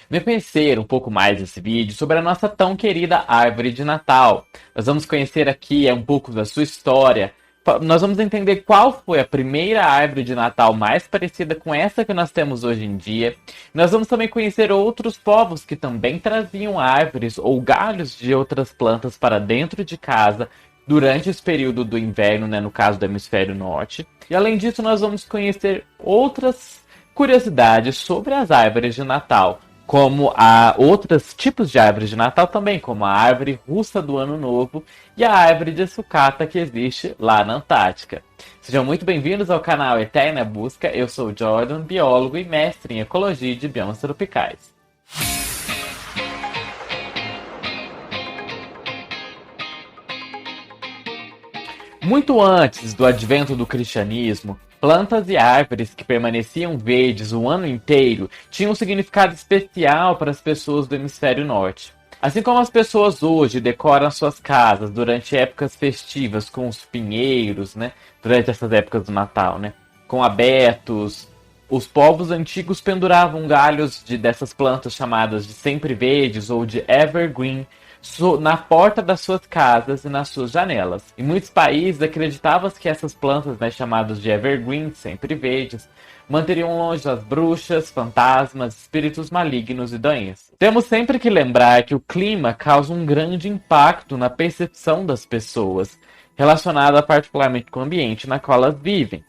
Venha conhecer um pouco mais desse vídeo sobre a nossa tão querida árvore de Natal. Nós vamos conhecer aqui um pouco da sua história. Nós vamos entender qual foi a primeira árvore de Natal mais parecida com essa que nós temos hoje em dia. Nós vamos também conhecer outros povos que também traziam árvores ou galhos de outras plantas para dentro de casa durante esse período do inverno, né, no caso do hemisfério norte. E além disso, nós vamos conhecer outras curiosidades sobre as árvores de Natal, como outros tipos de árvores de Natal também, como a árvore russa do Ano Novo e a árvore de sucata que existe lá na Antártica. Sejam muito bem-vindos ao canal Eterna Busca. Eu sou o Jordan, biólogo e mestre em ecologia de biomas tropicais. Muito antes do advento do cristianismo, plantas e árvores que permaneciam verdes o ano inteiro tinham um significado especial para as pessoas do hemisfério norte. Assim como as pessoas hoje decoram suas casas durante épocas festivas com os pinheiros, né? Durante essas épocas do Natal, né? Com abetos, os povos antigos penduravam galhos dessas plantas chamadas de sempre verdes ou de evergreen na porta das suas casas e nas suas janelas. Em muitos países acreditava-se que essas plantas, né, chamadas de evergreen, sempre verdes, manteriam longe as bruxas, fantasmas, espíritos malignos e doenças. Temos sempre que lembrar que o clima causa um grande impacto na percepção das pessoas, relacionada particularmente com o ambiente na qual elas vivem.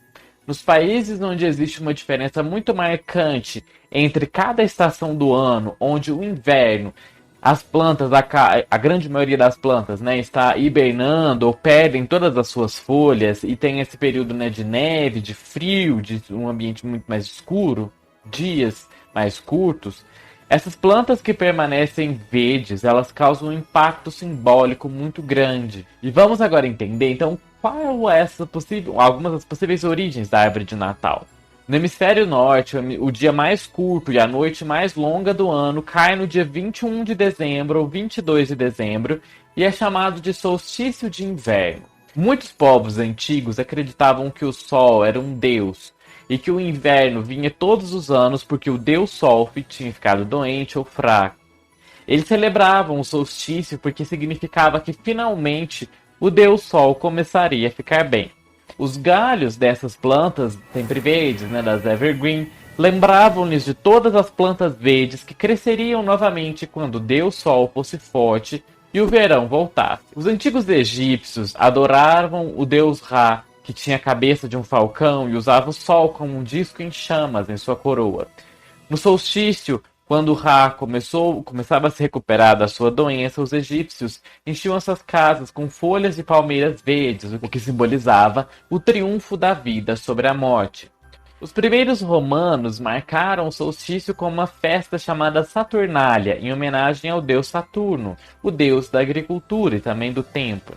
Nos países onde existe uma diferença muito marcante entre cada estação do ano, onde o inverno, as plantas, a grande maioria das plantas, né, está hibernando ou perdem todas as suas folhas e tem esse período, né, de neve, de frio, de um ambiente muito mais escuro, dias mais curtos. Essas plantas que permanecem verdes, elas causam um impacto simbólico muito grande. E vamos agora entender, então, qual é algumas das possíveis origens da árvore de Natal. No hemisfério norte, o dia mais curto e a noite mais longa do ano cai no dia 21 de dezembro ou 22 de dezembro e é chamado de solstício de inverno. Muitos povos antigos acreditavam que o sol era um deus e que o inverno vinha todos os anos porque o deus Sol tinha ficado doente ou fraco. Eles celebravam o solstício porque significava que finalmente o deus Sol começaria a ficar bem. Os galhos dessas plantas, sempre verdes, né, das evergreen, lembravam-lhes de todas as plantas verdes que cresceriam novamente quando o Deus Sol fosse forte e o verão voltasse. Os antigos egípcios adoravam o Deus Ra, que tinha a cabeça de um falcão e usava o sol como um disco em chamas em sua coroa. No solstício, quando Ra começava a se recuperar da sua doença, os egípcios enchiam suas casas com folhas de palmeiras verdes, o que simbolizava o triunfo da vida sobre a morte. Os primeiros romanos marcaram o solstício com uma festa chamada Saturnália, em homenagem ao deus Saturno, o deus da agricultura e também do tempo.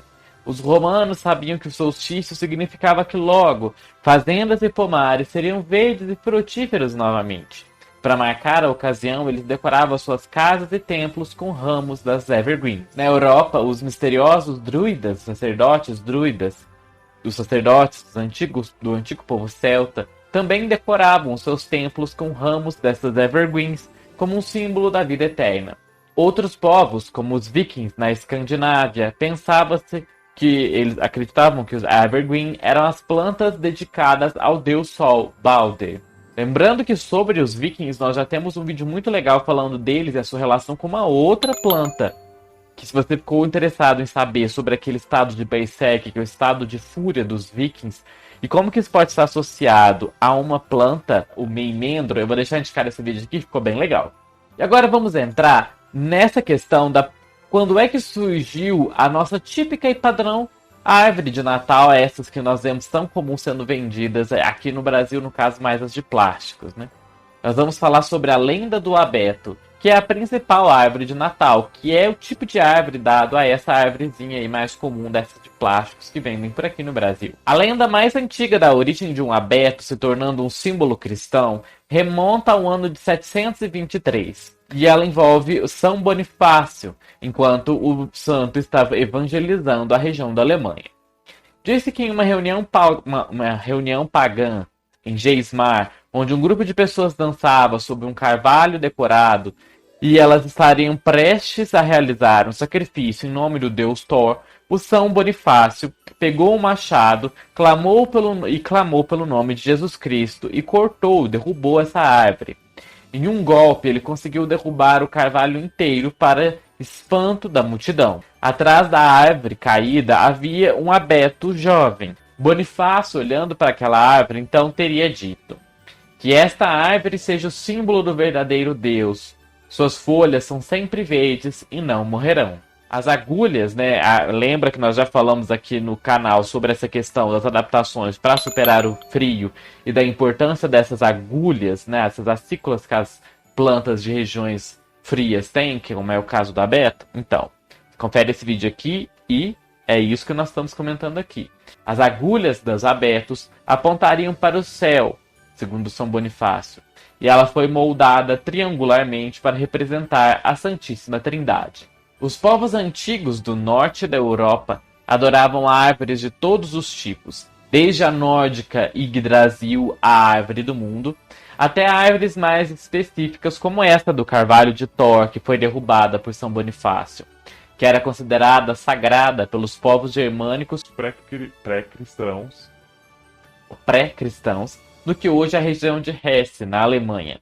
Os romanos sabiam que o solstício significava que logo fazendas e pomares seriam verdes e frutíferos novamente. Para marcar a ocasião, eles decoravam suas casas e templos com ramos das evergreen. Na Europa, os misteriosos druidas, sacerdotes druidas, os sacerdotes do antigo povo celta, também decoravam seus templos com ramos dessas evergreens como um símbolo da vida eterna. Outros povos, como os vikings na Escandinávia, pensava-se que eles acreditavam que os evergreen eram as plantas dedicadas ao deus Sol, Balder. Lembrando que sobre os vikings nós já temos um vídeo muito legal falando deles e a sua relação com uma outra planta. Que se você ficou interessado em saber sobre aquele estado de berserk, que é o estado de fúria dos vikings, e como que isso pode estar associado a uma planta, o meimendro, eu vou deixar indicado esse vídeo aqui, ficou bem legal. E agora vamos entrar nessa questão da quando é que surgiu a nossa típica e padrão árvore de Natal, essas que nós vemos tão comum sendo vendidas aqui no Brasil, no caso mais as de plásticos, né? Nós vamos falar sobre a lenda do abeto, que é a principal árvore de Natal, que é o tipo de árvore dado a essa árvorezinha aí mais comum dessas de plásticos que vendem por aqui no Brasil. A lenda mais antiga da origem de um abeto se tornando um símbolo cristão remonta ao ano de 723. E ela envolve São Bonifácio, enquanto o santo estava evangelizando a região da Alemanha. Disse que em uma reunião pagã em Geismar, onde um grupo de pessoas dançava sob um carvalho decorado, e elas estariam prestes a realizar um sacrifício em nome do deus Thor, o São Bonifácio pegou um machado, clamou pelo nome de Jesus Cristo e derrubou essa árvore. Em um golpe, ele conseguiu derrubar o carvalho inteiro para espanto da multidão. Atrás da árvore caída havia um abeto jovem. Bonifácio, olhando para aquela árvore, então teria dito: que esta árvore seja o símbolo do verdadeiro Deus. Suas folhas são sempre verdes e não morrerão. As agulhas, né? Lembra que nós já falamos aqui no canal sobre essa questão das adaptações para superar o frio e da importância dessas agulhas, né? Essas acículas que as plantas de regiões frias têm, que como é o caso do abeto. Então, confere esse vídeo aqui e é isso que nós estamos comentando aqui. As agulhas dos abetos apontariam para o céu, segundo São Bonifácio, e ela foi moldada triangularmente para representar a Santíssima Trindade. Os povos antigos do norte da Europa adoravam árvores de todos os tipos, desde a nórdica Yggdrasil, a árvore do mundo, até árvores mais específicas como esta do carvalho de Thor, que foi derrubada por São Bonifácio, que era considerada sagrada pelos povos germânicos pré-cristãos, do que hoje é a região de Hesse, na Alemanha,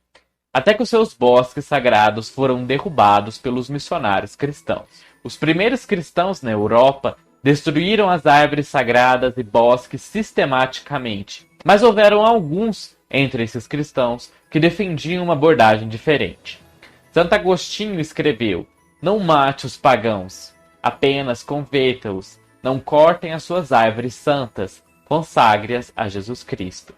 até que os seus bosques sagrados foram derrubados pelos missionários cristãos. Os primeiros cristãos na Europa destruíram as árvores sagradas e bosques sistematicamente, mas houveram alguns entre esses cristãos que defendiam uma abordagem diferente. Santo Agostinho escreveu: não mate os pagãos, apenas converta-os, não cortem as suas árvores santas, consagre-as a Jesus Cristo.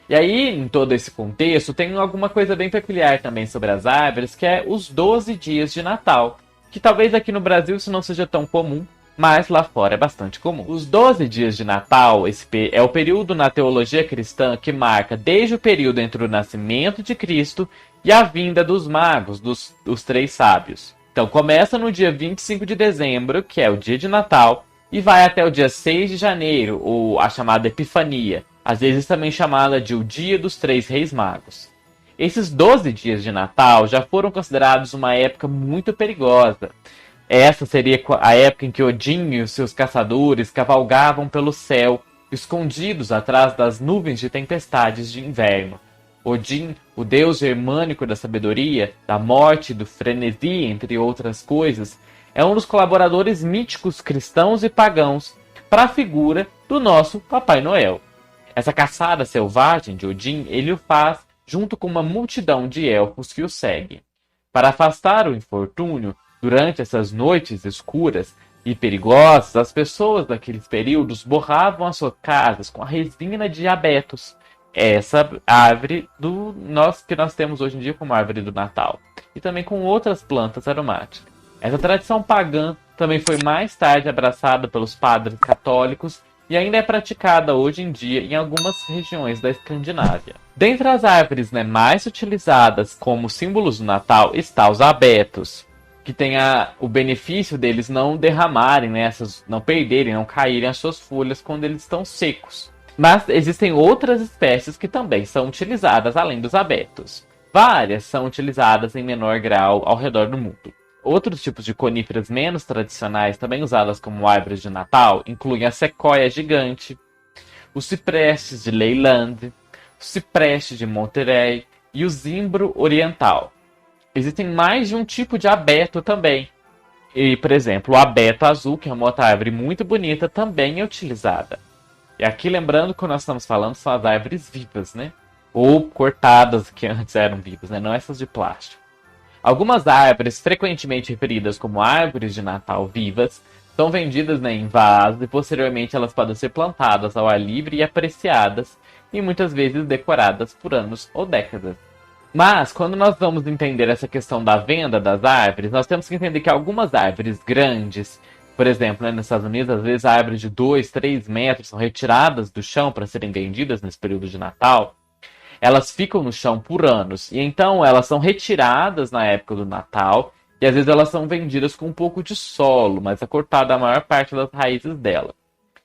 E aí, em todo esse contexto, tem alguma coisa bem peculiar também sobre as árvores, que é os 12 dias de Natal, que talvez aqui no Brasil isso não seja tão comum, mas lá fora é bastante comum. Os 12 dias de Natal é o período na teologia cristã que marca desde o período entre o nascimento de Cristo e a vinda dos magos, dos três sábios. Então começa no dia 25 de dezembro, que é o dia de Natal, e vai até o dia 6 de janeiro, ou a chamada Epifania, às vezes também chamada de o Dia dos Três Reis Magos. Esses 12 dias de Natal já foram considerados uma época muito perigosa. Essa seria a época em que Odin e os seus caçadores cavalgavam pelo céu, escondidos atrás das nuvens de tempestades de inverno. Odin, o deus germânico da sabedoria, da morte, do frenesi, entre outras coisas, é um dos colaboradores míticos cristãos e pagãos para a figura do nosso Papai Noel. Essa caçada selvagem de Odin ele o faz junto com uma multidão de elfos que o seguem. Para afastar o infortúnio, durante essas noites escuras e perigosas, as pessoas daqueles períodos borravam as suas casas com a resina de abetos, essa árvore que nós temos hoje em dia como árvore do Natal, e também com outras plantas aromáticas. Essa tradição pagã também foi mais tarde abraçada pelos padres católicos e ainda é praticada hoje em dia em algumas regiões da Escandinávia. Dentre as árvores mais utilizadas como símbolos do Natal está os abetos, que tem o benefício deles não derramarem, não perderem, não caírem as suas folhas quando eles estão secos. Mas existem outras espécies que também são utilizadas além dos abetos. Várias são utilizadas em menor grau ao redor do mundo. Outros tipos de coníferas menos tradicionais, também usadas como árvores de Natal, incluem a sequoia gigante, os ciprestes de Leyland, o cipreste de Monterey e o zimbro oriental. Existem mais de um tipo de abeto também. E, por exemplo, o abeto azul, que é uma outra árvore muito bonita, também é utilizada. E aqui, lembrando que nós estamos falando são as árvores vivas, ou cortadas, que antes eram vivas, não essas de plástico. Algumas árvores, frequentemente referidas como árvores de Natal vivas, são vendidas em vasos e posteriormente elas podem ser plantadas ao ar livre e apreciadas, e muitas vezes decoradas por anos ou décadas. Mas, quando nós vamos entender essa questão da venda das árvores, nós temos que entender que algumas árvores grandes, por exemplo, nos Estados Unidos, às vezes árvores de 2, 3 metros são retiradas do chão para serem vendidas nesse período de Natal. Elas ficam no chão por anos, e então elas são retiradas na época do Natal, e às vezes elas são vendidas com um pouco de solo, mas é cortada a maior parte das raízes dela.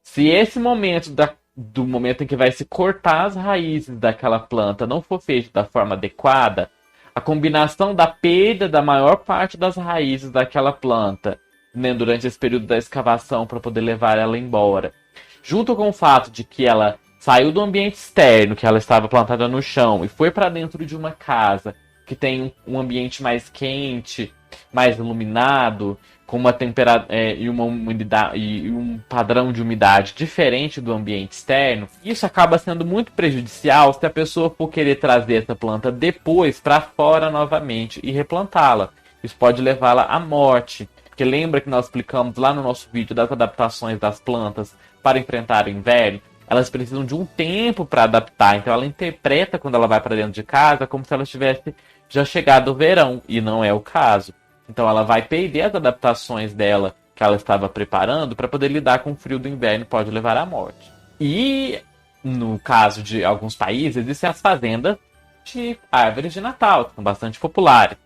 Se esse momento do momento em que vai se cortar as raízes daquela planta não for feito da forma adequada, A combinação da perda da maior parte das raízes daquela planta, né, durante esse período da escavação para poder levar ela embora, junto com o fato de que ela saiu do ambiente externo, que ela estava plantada no chão, e foi para dentro de uma casa que tem um ambiente mais quente, mais iluminado, com uma temperatura e uma umidade e um padrão de umidade diferente do ambiente externo, isso acaba sendo muito prejudicial se a pessoa for querer trazer essa planta depois para fora novamente e replantá-la. Isso pode levá-la à morte. Porque lembra que nós explicamos lá no nosso vídeo das adaptações das plantas para enfrentar o inverno? Elas precisam de um tempo para adaptar, então ela interpreta quando ela vai para dentro de casa como se ela tivesse já chegado o verão, e não é o caso. Então ela vai perder as adaptações dela que ela estava preparando para poder lidar com o frio do inverno, pode levar à morte. E no caso de alguns países, existem as fazendas de árvores de Natal, que são bastante populares.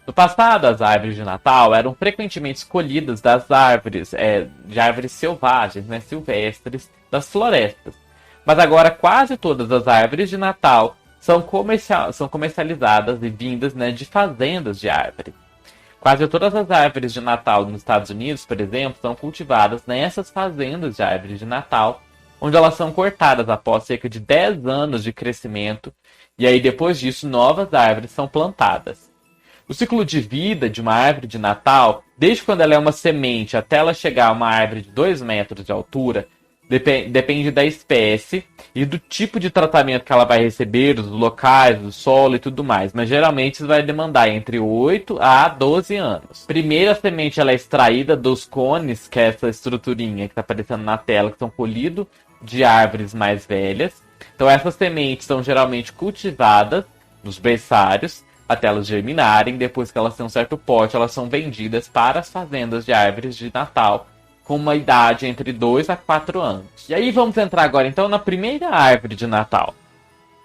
No passado, as árvores de Natal eram frequentemente escolhidas das árvores, de árvores selvagens, né, silvestres, das florestas. Mas agora quase todas as árvores de Natal são comercializadas e vindas, né, de fazendas de árvores. Quase todas as árvores de Natal nos Estados Unidos, por exemplo, são cultivadas nessas fazendas de árvores de Natal, onde elas são cortadas após cerca de 10 anos de crescimento, e aí depois disso novas árvores são plantadas. O ciclo de vida de uma árvore de Natal, desde quando ela é uma semente até ela chegar a uma árvore de 2 metros de altura, depende da espécie e do tipo de tratamento que ela vai receber, dos locais, do solo e tudo mais. Mas geralmente isso vai demandar entre 8 a 12 anos. Primeiro a semente ela é extraída dos cones, que é essa estruturinha que está aparecendo na tela, que são colhidos de árvores mais velhas. Então essas sementes são geralmente cultivadas nos berçários até elas germinarem. Depois que elas têm um certo porte, elas são vendidas para as fazendas de árvores de Natal, com uma idade entre 2 a 4 anos. E aí vamos entrar agora então na primeira árvore de Natal.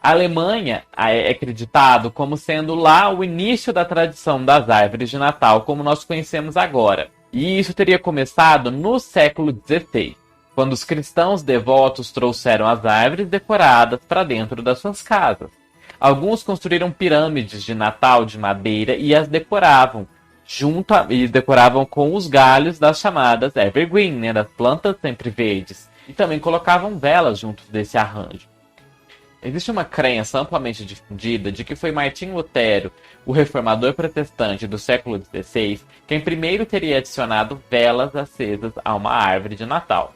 A Alemanha é acreditado como sendo lá o início da tradição das árvores de Natal, como nós conhecemos agora. E isso teria começado no século XVI, quando os cristãos devotos trouxeram as árvores decoradas para dentro das suas casas. Alguns construíram pirâmides de Natal de madeira e as decoravam, e decoravam com os galhos das chamadas evergreen, né, das plantas sempre verdes. E também colocavam velas junto desse arranjo. Existe uma crença amplamente difundida de que foi Martim Lutero, o reformador protestante do século XVI, quem primeiro teria adicionado velas acesas a uma árvore de Natal.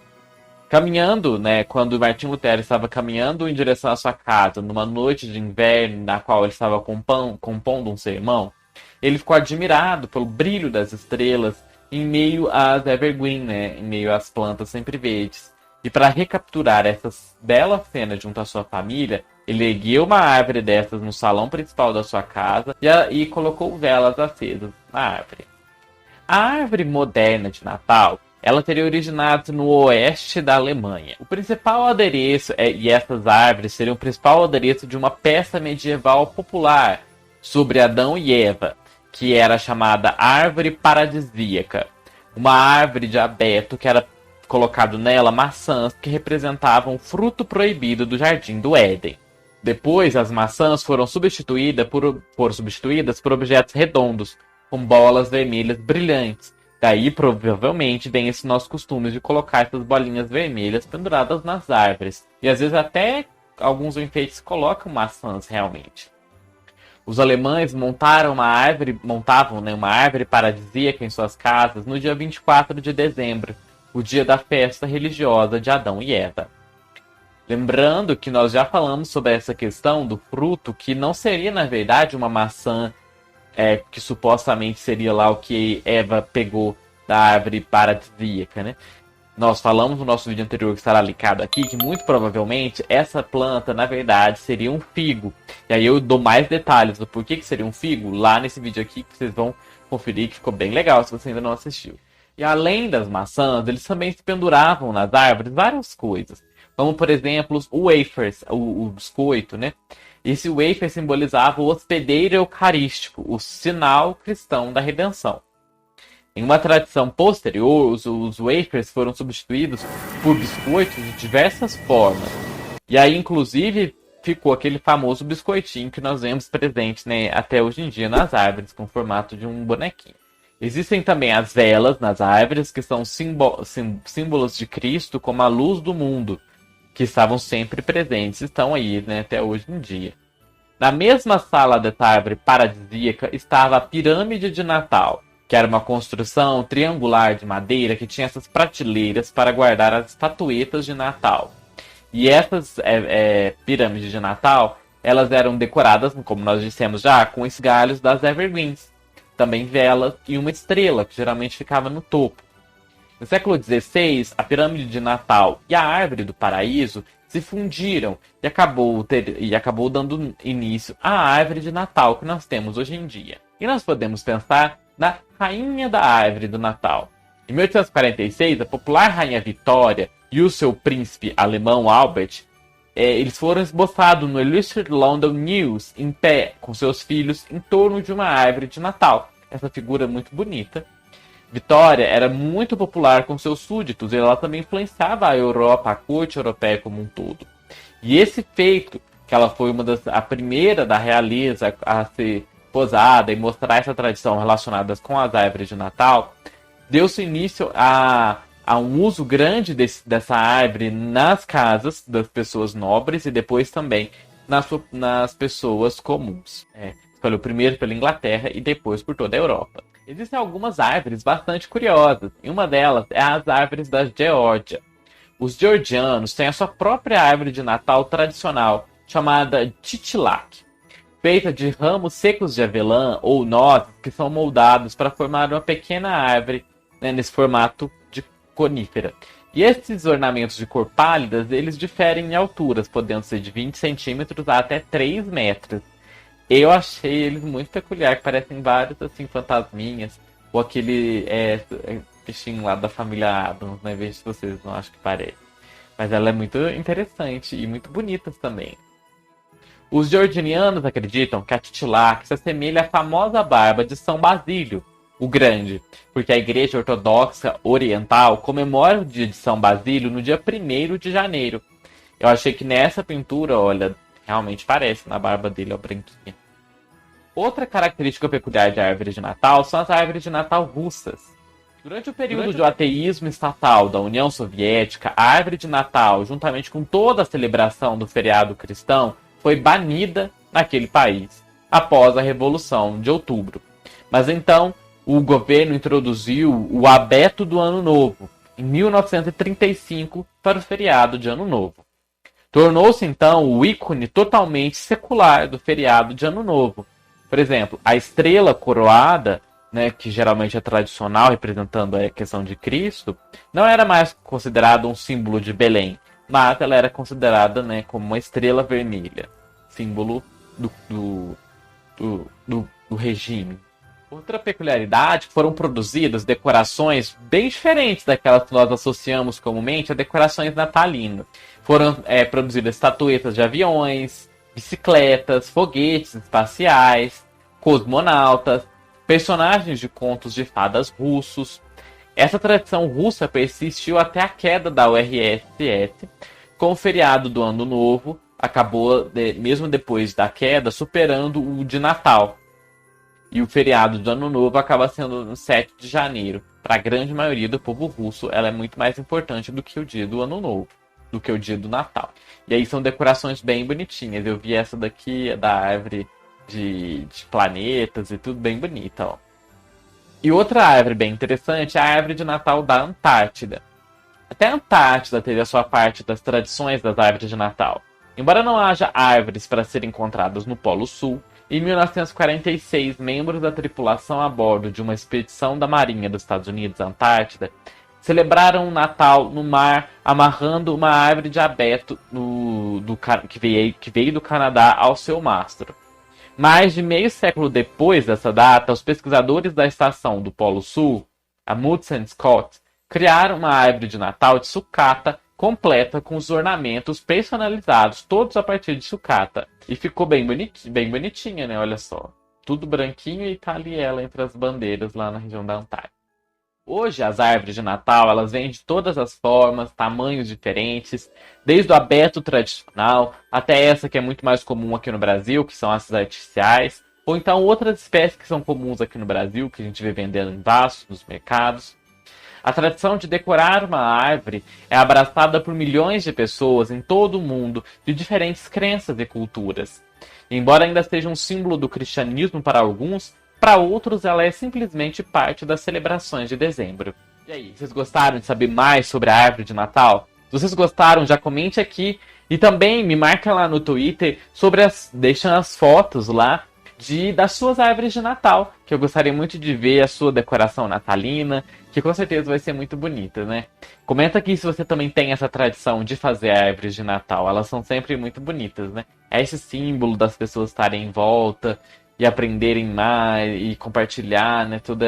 Caminhando, né, quando Martim Lutero estava caminhando em direção à sua casa, numa noite de inverno na qual ele estava compondo um sermão, ele ficou admirado pelo brilho das estrelas em meio às evergreen, né, em meio às plantas sempre verdes. E para recapturar essas belas cenas junto à sua família, ele ergueu uma árvore dessas no salão principal da sua casa e colocou velas acesas na árvore. A árvore moderna de Natal, ela teria originado no oeste da Alemanha. O principal adereço, e essas árvores seriam o principal adereço de uma peça medieval popular sobre Adão e Eva, que era chamada árvore paradisíaca. Uma árvore de abeto que era colocado nela maçãs que representavam o fruto proibido do jardim do Éden. Depois, as maçãs foram substituídas por objetos redondos, com bolas vermelhas brilhantes. Daí, provavelmente, vem esse nosso costume de colocar essas bolinhas vermelhas penduradas nas árvores. E às vezes até alguns enfeites colocam maçãs realmente. Os alemães montavam uma árvore paradisíaca em suas casas no dia 24 de dezembro, o dia da festa religiosa de Adão e Eva. Lembrando que nós já falamos sobre essa questão do fruto, que não seria, na verdade, uma maçã que supostamente seria lá o que Eva pegou da árvore paradisíaca, né? Nós falamos no nosso vídeo anterior, que estará linkado aqui, que muito provavelmente essa planta, na verdade, seria um figo. E aí eu dou mais detalhes do porquê que seria um figo lá nesse vídeo aqui, que vocês vão conferir, que ficou bem legal se você ainda não assistiu. E além das maçãs, eles também se penduravam nas árvores várias coisas. Como, por exemplo, os wafers, o biscoito, né? Esse wafer simbolizava o hospedeiro eucarístico, o sinal cristão da redenção. Em uma tradição posterior, os wafers foram substituídos por biscoitos de diversas formas. E aí, inclusive, ficou aquele famoso biscoitinho que nós vemos presente, né, até hoje em dia nas árvores, com o formato de um bonequinho. Existem também as velas nas árvores, que são símbolos de Cristo como a luz do mundo, que estavam sempre presentes, estão aí, né, até hoje em dia. Na mesma sala dessa árvore paradisíaca estava a pirâmide de Natal, que era uma construção triangular de madeira que tinha essas prateleiras para guardar as estatuetas de Natal. E essas pirâmides de Natal, elas eram decoradas, como nós dissemos já, com os galhos das evergreens, também velas e uma estrela, que geralmente ficava no topo. No século XVI, a pirâmide de Natal e a árvore do paraíso se fundiram e acabou dando início à árvore de Natal que nós temos hoje em dia. E nós podemos pensar na rainha da árvore do Natal. Em 1846, a popular rainha Vitória e o seu príncipe alemão Albert, eles foram esboçados no Illustrated London News em pé, com seus filhos, em torno de uma árvore de Natal. Essa figura é muito bonita. Vitória era muito popular com seus súditos e ela também influenciava a Europa, a corte europeia como um todo. E esse feito, que ela foi a primeira da realeza a ser posada e mostrar essa tradição relacionada com as árvores de Natal, deu-se início a um uso grande dessa árvore nas casas das pessoas nobres e depois também nas pessoas comuns. Foi primeiro pela Inglaterra e depois por toda a Europa. Existem algumas árvores bastante curiosas, e uma delas é as árvores da Geórgia. Os georgianos têm a sua própria árvore de Natal tradicional, chamada Titilak, feita de ramos secos de avelã ou nozes que são moldados para formar uma pequena árvore, né, nesse formato de conífera. E esses ornamentos de cor pálida, eles diferem em alturas, podendo ser de 20 centímetros a até 3 metros. Eu achei eles muito peculiar, que parecem vários, assim, fantasminhas. Ou aquele bichinho lá da família Addams, né? Vejo se vocês não acham que parece. Mas ela é muito interessante e muito bonita também. Os georgianos acreditam que a Titilak se assemelha à famosa barba de São Basílio, o Grande, porque a Igreja Ortodoxa Oriental comemora o dia de São Basílio no dia 1º de janeiro. Eu achei que nessa pintura, olha, realmente parece na barba dele, ó, branquinha. Outra característica peculiar de árvores de Natal são as árvores de Natal russas. Durante o período do ateísmo estatal da União Soviética, a árvore de Natal, juntamente com toda a celebração do feriado cristão, foi banida naquele país, após a Revolução de Outubro. Mas então, o governo introduziu o abeto do Ano Novo, em 1935, para o feriado de Ano Novo. Tornou-se então o ícone totalmente secular do feriado de Ano Novo. Por exemplo, a estrela coroada, né, que geralmente é tradicional, representando a questão de Cristo, não era mais considerada um símbolo de Belém, mas ela era considerada, né, como uma estrela vermelha, símbolo do regime. Outra peculiaridade, foram produzidas decorações bem diferentes daquelas que nós associamos comumente a decorações natalinas. Foram produzidas estatuetas de aviões, bicicletas, foguetes espaciais, cosmonautas, personagens de contos de fadas russos. Essa tradição russa persistiu até a queda da URSS, com o feriado do Ano Novo, acabou, mesmo depois da queda, superando o de Natal. E o feriado do Ano Novo acaba sendo no 7 de janeiro. Para a grande maioria do povo russo, ela é muito mais importante do que o dia do Ano Novo, do que o dia do Natal. E aí são decorações bem bonitinhas. Eu vi essa daqui, da árvore de planetas e tudo bem bonita, ó. E outra árvore bem interessante é a árvore de Natal da Antártida. Até a Antártida teve a sua parte das tradições das árvores de Natal. Embora não haja árvores para serem encontradas no Polo Sul, em 1946, membros da tripulação a bordo de uma expedição da Marinha dos Estados Unidos à Antártida celebraram o Natal no mar, amarrando uma árvore de abeto que veio do Canadá ao seu mastro. Mais de meio século depois dessa data, os pesquisadores da estação do Polo Sul, a Amundsen Scott, criaram uma árvore de Natal de sucata completa com os ornamentos personalizados, todos a partir de sucata. E ficou bem bonitinha, né? Olha só. Tudo branquinho e tá ali ela entre as bandeiras lá na região da Antártida. Hoje as árvores de Natal, elas vêm de todas as formas, tamanhos diferentes, desde o abeto tradicional até essa que é muito mais comum aqui no Brasil, que são essas artificiais, ou então outras espécies que são comuns aqui no Brasil, que a gente vê vendendo em vasos nos mercados. A tradição de decorar uma árvore é abraçada por milhões de pessoas em todo o mundo de diferentes crenças e culturas. E embora ainda seja um símbolo do cristianismo para alguns, para outros ela é simplesmente parte das celebrações de dezembro. E aí, vocês gostaram de saber mais sobre a árvore de Natal? Se vocês gostaram, já comente aqui e também me marca lá no Twitter sobre deixando as fotos lá das suas árvores de Natal, que eu gostaria muito de ver a sua decoração natalina, que com certeza vai ser muito bonita, né? Comenta aqui se você também tem essa tradição de fazer árvores de Natal, elas são sempre muito bonitas, né? É esse símbolo das pessoas estarem em volta e aprenderem mais e compartilhar, né, todo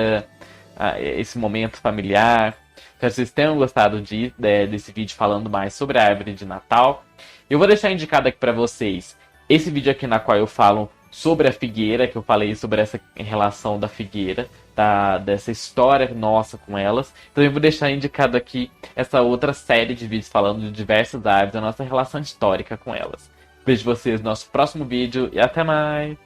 esse momento familiar. Espero que vocês tenham gostado desse vídeo falando mais sobre a árvore de Natal. Eu vou deixar indicado aqui para vocês esse vídeo aqui na qual eu falo sobre a figueira, que eu falei sobre essa relação da figueira, dessa história nossa com elas. Então eu vou deixar indicado aqui essa outra série de vídeos falando de diversas árvores, da nossa relação histórica com elas. Vejo vocês no nosso próximo vídeo e até mais!